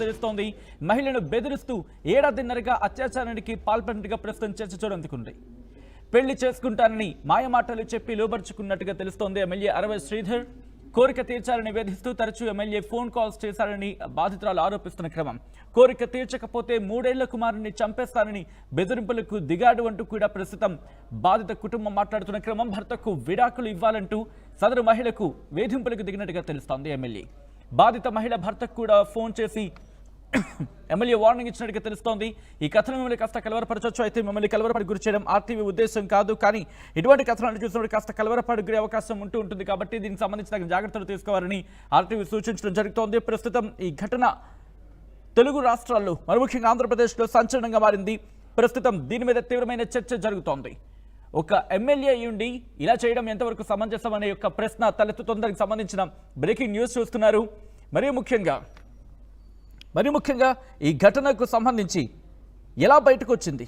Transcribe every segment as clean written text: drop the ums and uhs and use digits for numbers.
తెలుస్తోంది. మహిళను బెదిరిస్తూ ఏడాదిన్నరగా అత్యాచారానికి పాల్పడినట్టుగా ప్రస్తుతం చర్చ చూడందుకుంది. పెళ్లి చేసుకుంటానని మాయమాటలు చెప్పి లోబర్చుకున్నట్టుగా తెలుస్తోంది. ఎమ్మెల్యే అరవ శ్రీధర్ కోరిక తీర్చాలని వేధిస్తూ తరచూ ఎమ్మెల్యే ఫోన్ కాల్స్ చేశారని బాధితురాలు ఆరోపిస్తున్న క్రమం. కోరిక తీర్చకపోతే 3 ఏళ్ల కుమారుని చంపేస్తానని బెదిరింపులకు దిగాడు అంటూ కూడా ప్రస్తుతం బాధిత కుటుంబం మాట్లాడుతున్న క్రమం. భర్తకు విడాకులు ఇవ్వాలంటూ సదరు మహిళకు వేధింపులకు దిగినట్టుగా తెలుస్తోంది ఎమ్మెల్యే. బాధిత మహిళ భర్తకు కూడా ఫోన్ చేసి ఎమ్మెల్యే వార్నింగ్ ఇచ్చినట్టుగా తెలుస్తోంది. ఈ కథను మిమ్మల్ని కాస్త కలవరపరచవచ్చు. అయితే మిమ్మల్ని కలవరపడి గురి చేయడం ఆర్టీవీ ఉద్దేశం కాదు. కానీ ఇటువంటి కథనాలను చూసినప్పుడు కాస్త కలవరపడి గురే అవకాశం ఉంటుంది కాబట్టి దీనికి సంబంధించిన జాగ్రత్తలు తీసుకోవాలని ఆర్టీవీ సూచించడం జరుగుతోంది. ప్రస్తుతం ఈ ఘటన తెలుగు రాష్ట్రాల్లో మరి ముఖ్యంగా ఆంధ్రప్రదేశ్లో సంచలనంగా మారింది. ప్రస్తుతం దీని మీద తీవ్రమైన చర్చ జరుగుతోంది. ఒక ఎమ్మెల్యే అయ్యుండి ఇలా చేయడం ఎంతవరకు సమంజసం అనే యొక్క ప్రశ్న తలెత్తుతోంది. దానికి సంబంధించిన బ్రేకింగ్ న్యూస్ చూస్తున్నారు. మరీ ముఖ్యంగా ఈ ఘటనకు సంబంధించి ఎలా బయటకు వచ్చింది,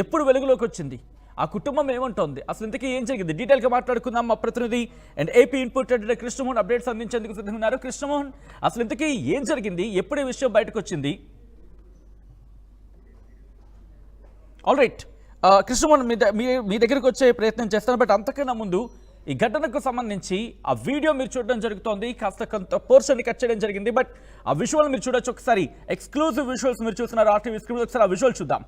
ఎప్పుడు వెలుగులోకి వచ్చింది, ఆ కుటుంబం ఏమంటోంది, అసలు ఇంతకీ ఏం జరిగింది, డీటెయిల్గా మాట్లాడుకుందాం. మా ప్రతినిధి and AP input editor Krishnamohan updates అందించేందుకు సిద్ధంగా ఉన్నారు. కృష్ణమోహన్, అసలు ఇంతకీ ఏం జరిగింది, ఎప్పుడు ఈ విషయం బయటకు వచ్చింది? ఆల్రైట్ కృష్ణమోహన్, మీ దగ్గరికి వచ్చే ప్రయత్నం చేస్తాను. బట్ అంతకన్నా ముందు ఈ ఘటనకు సంబంధించి ఆ వీడియో మీరు చూడడం జరుగుతోంది. కాస్త కొంత పోర్షన్ కట్ చేయడం జరిగింది. బట్ ఆ విజువల్ మీరు చూడొచ్చు. ఒకసారి ఎక్స్క్లూజివ్ విజువల్స్ మీరు చూస్తున్నారు ఆర్టీవీ స్క్రీన్. ఒకసారి ఆ విజువల్ చూద్దాం.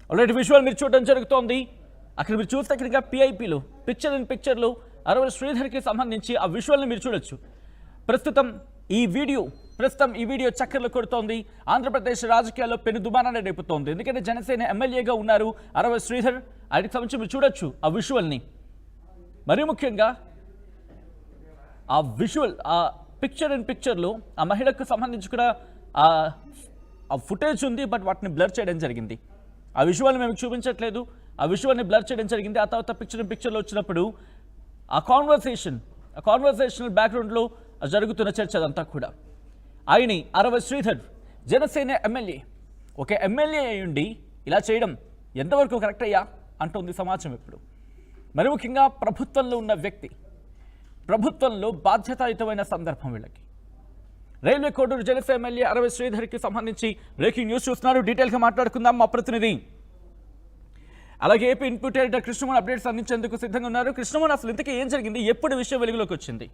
ఆల్రెడీ విజువల్ మీరు చూడడం జరుగుతోంది. అక్కడ మీరు చూస్తే ఇక్కడ పిఐపిలో పిక్చర్ ఇన్ పిక్చర్లు అరవ శ్రీధర్కి సంబంధించి ఆ విజువల్ని మీరు చూడొచ్చు. ప్రస్తుతం ఈ వీడియో చక్కర్లు కొడుతోంది. ఆంధ్రప్రదేశ్ రాజకీయాల్లో పెను దుమారాన్ని రేపుతోంది. ఎందుకంటే జనసేన ఎమ్మెల్యేగా ఉన్నారు అరవ శ్రీధర్. ఆయనకి సంబంధించి మీరు చూడొచ్చు ఆ విజువల్ని. మరీ ముఖ్యంగా ఆ విజువల్, ఆ పిక్చర్ ఇన్ పిక్చర్లో ఆ మహిళకు సంబంధించి కూడా ఆ ఫుటేజ్ ఉంది. బట్ వాటిని బ్లర్ చేయడం జరిగింది. ఆ విజువల్ని మేము చూపించట్లేదు. ఆ విజువల్ని బ్లర్ చేయడం జరిగింది. ఆ తర్వాత పిక్చర్ ఇన్ పిక్చర్లో వచ్చినప్పుడు ఆ కాన్వర్సేషనల్ బ్యాక్గ్రౌండ్లో జరుగుతున్న చర్చ అదంతా కూడా. ఆయని అరవ శ్రీధర్ జనసేన ఎమ్మెల్యే, ఒక ఎమ్మెల్యే అయ్యుండి ఇలా చేయడం ఎంతవరకు కరెక్ట్ అయ్యా అంటుంది సమాజం. ఇప్పుడు మరి ముఖ్యంగా ప్రభుత్వంలో ఉన్న వ్యక్తి, ప్రభుత్వంలో బాధ్యతాయుతమైన సందర్భం వీళ్ళకి. రైల్వే కోడూరు జనసేన ఎమ్మెల్యే అరవ శ్రీధర్కి సంబంధించి బ్రేకింగ్ న్యూస్ చూస్తున్నారు. డీటెయిల్గా మాట్లాడుకుందాం. మా ప్రతినిధి అలాగే AP input editor Krishnamohan updates అందించేందుకు సిద్ధంగా ఉన్నారు. కృష్ణమోహన్, అసలు ఇంతకీ ఏం జరిగింది, ఎప్పుడు విషయం వెలుగులోకి వచ్చింది?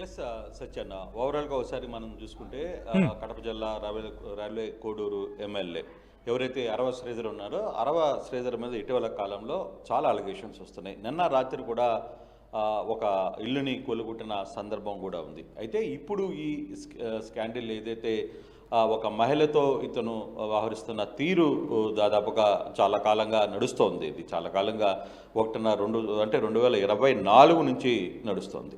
ఎస్ సత్యన్న, ఓవరాల్గా ఒకసారి మనం చూసుకుంటే కడప జిల్లా రైల్వే కోడూరు ఎమ్మెల్యే ఎవరైతే అరవ శ్రీధర్ ఉన్నారో, అరవ శ్రీధర్ మీద ఇటీవల కాలంలో చాలా అలిగేషన్స్ వస్తున్నాయి. నిన్న రాత్రి కూడా ఒక ఇల్లుని కూలగొట్టిన సందర్భం కూడా ఉంది. అయితే ఇప్పుడు ఈ స్కాండిల్ ఏదైతే ఒక మహిళతో ఇతను వ్యవహరిస్తున్న తీరు దాదాపుగా చాలా కాలంగా నడుస్తోంది. ఇది చాలా కాలంగా 2024 నుంచి నడుస్తోంది.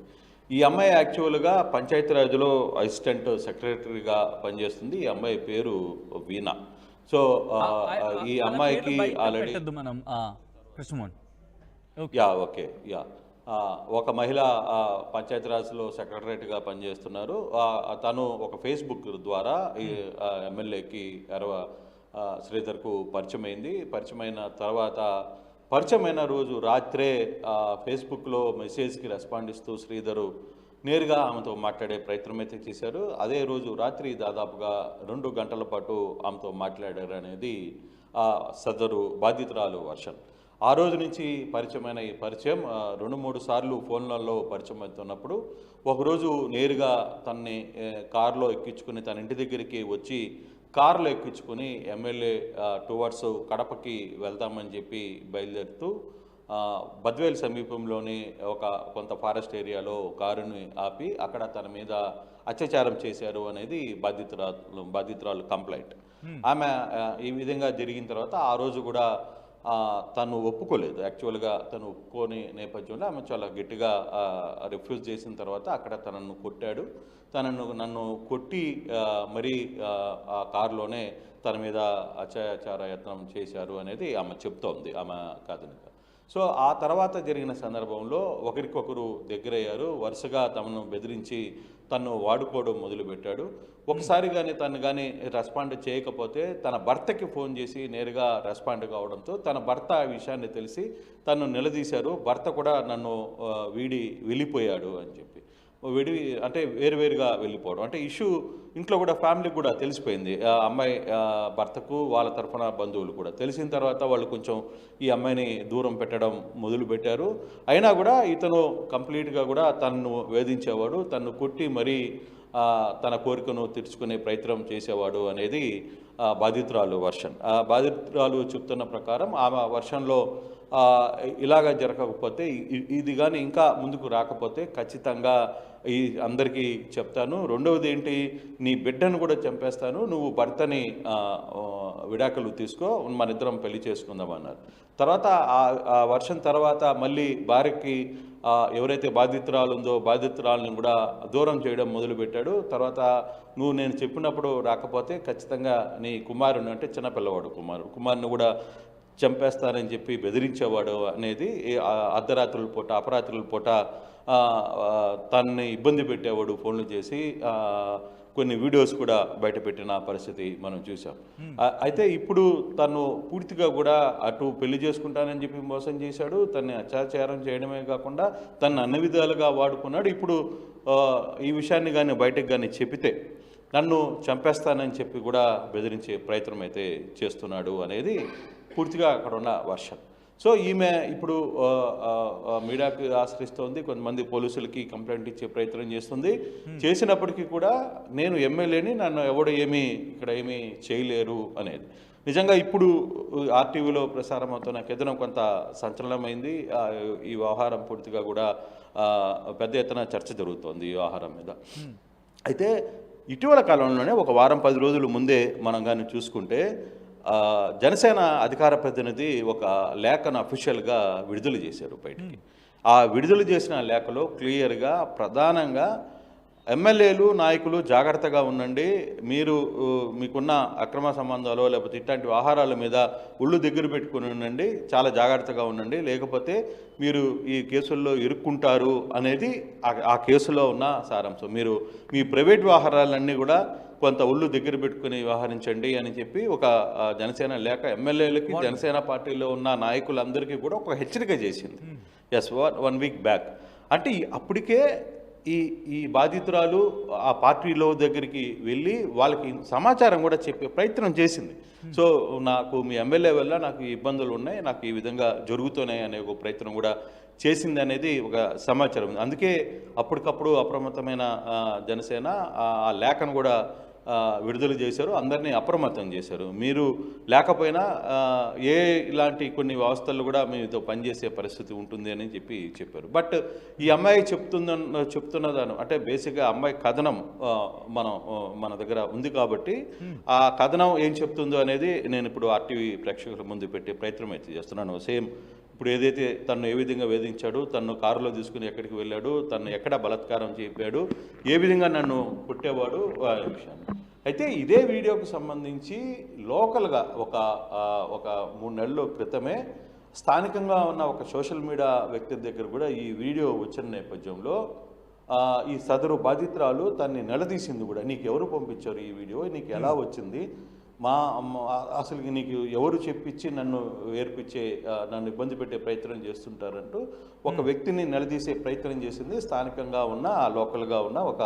ఈ అమ్మాయి యాక్చువల్గా పంచాయతీరాజ్లో అసిస్టెంట్ సెక్రటరీగా పనిచేస్తుంది. ఈ అమ్మాయి పేరు వీణా. సో ఈ అమ్మాయికి ఆల్రెడీ ఒక మహిళ పంచాయతీరాజ్లో సెక్రటరేట్గా పనిచేస్తున్నారు. తను ఒక ఫేస్బుక్ ద్వారా ఈ ఎమ్మెల్యేకి అరవ శ్రీధర్కు పరిచయమైన తర్వాత పరిచయమైన రోజు రాత్రే ఫేస్బుక్లో మెసేజ్కి రెస్పాండ్ ఇస్తూ శ్రీధరు నేరుగా ఆమెతో మాట్లాడే ప్రయత్నం అయితే చేశారు. అదే రోజు రాత్రి దాదాపుగా 2 గంటల పాటు ఆమెతో మాట్లాడారు అనేది సదరు బాధితురాలు వర్షన్. ఆ రోజు నుంచి పరిచయమైన ఈ పరిచయం 2-3 సార్లు ఫోన్లలో పరిచయం అవుతున్నప్పుడు ఒకరోజు నేరుగా తనని కారులో ఎక్కించుకుని తన ఇంటి దగ్గరికి వచ్చి కారులో ఎక్కించుకొని ఎమ్మెల్యే టువర్డ్స్ కడపకి వెళ్తామని చెప్పి బయలుదేరుతూ బద్వేల్ సమీపంలోని కొంత ఫారెస్ట్ ఏరియాలో కారుని ఆపి అక్కడ తన మీద అత్యాచారం చేశారు అనేది బాధితురాలు కంప్లైంట్. ఆమె ఈ విధంగా జరిగిన తర్వాత ఆ రోజు కూడా తను ఒప్పుకోలేదు. యాక్చువల్గా తను ఒప్పుకోని నేపథ్యంలో ఆమె చాలా గట్టిగా రిఫ్యూజ్ చేసిన తర్వాత అక్కడ తనను కొట్టాడు. నన్ను కొట్టి మరీ ఆ కారులోనే తన మీద అత్యాచార యత్నం చేశారు అనేది ఆమె చెప్తోంది, ఆమె కాదని. సో ఆ తర్వాత జరిగిన సందర్భంలో ఒకరికొకరు దగ్గరయ్యారు, వరుసగా తమను బెదిరించి తను వాడుకోవడం మొదలుపెట్టాడు. ఒకసారి కానీ తను కానీ రెస్పాండ్ చేయకపోతే తన భర్తకి ఫోన్ చేసి నేరుగా రెస్పాండ్ కావడంతో తన భర్త ఆ విషయాన్ని తెలిసి తను నిలదీశారు. భర్త కూడా నన్ను వీడి వెళ్ళిపోయాడు అని చెప్పి, అంటే వేరువేరుగా వెళ్ళిపోవడం, అంటే ఇష్యూ ఇంట్లో కూడా ఫ్యామిలీకి కూడా తెలిసిపోయింది. అమ్మాయి భర్తకు వాళ్ళ తరఫున బంధువులు కూడా తెలిసిన తర్వాత వాళ్ళు కొంచెం ఈ అమ్మాయిని దూరం పెట్టడం మొదలుపెట్టారు. అయినా కూడా ఇతను కంప్లీట్గా కూడా తనను వేధించేవాడు, తను కొట్టి మరీ తన కోరికను తీర్చుకునే ప్రయత్నం చేసేవాడు అనేది బాధితురాలు వర్షన్. బాధితురాలు చెప్తున్న ప్రకారం ఆమె వర్షన్లో ఇలాగా జరగకపోతే, ఇది కానీ ఇంకా ముందుకు రాకపోతే ఖచ్చితంగా ఈ అందరికీ చెప్తాను, రెండవది ఏంటి, నీ బిడ్డను కూడా చంపేస్తాను, నువ్వు భర్తని విడాకులు తీసుకో, మన ఇద్దరం పెళ్లి చేసుకుందాం అన్నారు. తర్వాత ఆ వర్షం తర్వాత మళ్ళీ భార్యకి ఎవరైతే బాధితురాలు ఉందో బాధితురాలను కూడా దూరం చేయడం మొదలుపెట్టాడు. తర్వాత నువ్వు నేను చెప్పినప్పుడు రాకపోతే ఖచ్చితంగా నీ కుమారుని, అంటే చిన్నపిల్లవాడు కుమారుని కూడా చంపేస్తానని చెప్పి బెదిరించేవాడు అనేది, అర్ధరాత్రుల పూట అపరాత్రుల పూట తనని ఇబ్బంది పెట్టేవాడు ఫోన్లు చేసి. కొన్ని వీడియోస్ కూడా బయటపెట్టిన పరిస్థితి మనం చూసాం. అయితే ఇప్పుడు తను పూర్తిగా కూడా అటు పెళ్లి చేసుకుంటానని చెప్పి మోసం చేశాడు, తన్ని అత్యాచారం చేయడమే కాకుండా తను అన్ని విధాలుగా వాడుకున్నాడు. ఇప్పుడు ఈ విషయాన్ని కానీ బయటకు కానీ చెబితే నన్ను చంపేస్తానని చెప్పి కూడా బెదిరించే ప్రయత్నం అయితే చేస్తున్నాడు అనేది పూర్తిగా అక్కడ ఉన్న వర్షన్. సో ఈమె ఇప్పుడు మీడియాకి ఆశ్రయిస్తోంది, కొంతమంది పోలీసులకి కంప్లైంట్ ఇచ్చే ప్రయత్నం చేస్తుంది. చేసినప్పటికీ కూడా నేను ఎమ్మెల్యేని, నన్ను ఎవడు ఇక్కడ ఏమీ చేయలేరు అనేది. నిజంగా ఇప్పుడు ఆర్టీవీలో ప్రసారం అవుతున్న కథనం కొంత సంచలనమైంది. ఈ వ్యవహారం పూర్తిగా కూడా పెద్ద ఎత్తున చర్చ జరుగుతోంది ఈ వ్యవహారం మీద. అయితే ఇటీవల కాలంలోనే ఒక వారం 10 రోజుల ముందే మనం కానీ చూసుకుంటే జనసేన అధికార ప్రతినిధి ఒక లేఖను అఫీషియల్గా విడుదల చేశారు బయటికి. ఆ విడుదల చేసిన లేఖలో క్లియర్గా ప్రధానంగా ఎమ్మెల్యేలు నాయకులు జాగ్రత్తగా ఉండండి, మీకున్న అక్రమ సంబంధాలు లేకపోతే ఇట్లాంటి వ్యవహారాల మీద ఒళ్ళు దగ్గర పెట్టుకుని ఉండండి, చాలా జాగ్రత్తగా ఉండండి, లేకపోతే మీరు ఈ కేసుల్లో ఇరుక్కుంటారు అనేది ఆ కేసులో ఉన్న సారాంశం. మీరు మీ ప్రైవేట్ వ్యవహారాలన్నీ కూడా కొంత ఒళ్ళు దగ్గర పెట్టుకుని వ్యవహరించండి అని చెప్పి ఒక జనసేన లేఖ ఎమ్మెల్యేలకి, జనసేన పార్టీలో ఉన్న నాయకులందరికీ కూడా ఒక హెచ్చరిక చేసింది. Yes, 1 week back. అంటే అప్పటికే ఈ బాధితురాలు ఆ పార్టీలో దగ్గరికి వెళ్ళి వాళ్ళకి సమాచారం కూడా చెప్పే ప్రయత్నం చేసింది. సో నాకు మీ ఎమ్మెల్యే వల్ల నాకు ఈ ఇబ్బందులు ఉన్నాయి, నాకు ఈ విధంగా జరుగుతున్నాయి అనే ఒక ప్రయత్నం కూడా చేసింది అనేది ఒక సమాచారం. అందుకే అప్పటికప్పుడు అప్రమత్తమైన జనసేన ఆ లేఖను కూడా విడుదల చేశారు, అందరినీ అప్రమత్తం చేశారు. మీరు లేకపోయినా ఇలాంటి కొన్ని వ్యవస్థలు కూడా మీతో పనిచేసే పరిస్థితి ఉంటుంది అని చెప్పారు. బట్ ఈ అమ్మాయి చెప్తున్నదాను అంటే బేసిక్గా అమ్మాయి కథనం మన దగ్గర ఉంది కాబట్టి ఆ కథనం ఏం చెప్తుందో అనేది నేను ఇప్పుడు ఆర్టీవీ ప్రేక్షకుల ముందు పెట్టే ప్రయత్నం అయితే చేస్తున్నాను. సేమ్ ఇప్పుడు ఏదైతే తను ఏ విధంగా వేధించాడు, తను కారులో తీసుకుని ఎక్కడికి వెళ్ళాడు, తను ఎక్కడ బలాత్కారం చేపాడు, ఏ విధంగా నన్ను కొట్టేవాడు అనే విషయాన్ని. అయితే ఇదే వీడియోకి సంబంధించి లోకల్గా ఒక 3 నెలల క్రితమే స్థానికంగా ఉన్న ఒక సోషల్ మీడియా వ్యక్తి దగ్గర కూడా ఈ వీడియో వచ్చిన నేపథ్యంలో ఈ సదరు బాధితురాలు తన్ని నిలదీసింది కూడా, నీకు ఎవరు పంపించారు ఈ వీడియో, నీకు ఎలా వచ్చింది, అసలు నీకు ఎవరు చెప్పించి నన్ను నన్ను ఇబ్బంది పెట్టే ప్రయత్నం చేస్తుంటారంటూ ఒక వ్యక్తిని నిలదీసే ప్రయత్నం చేసింది స్థానికంగా ఉన్న లోకల్గా ఉన్న ఒక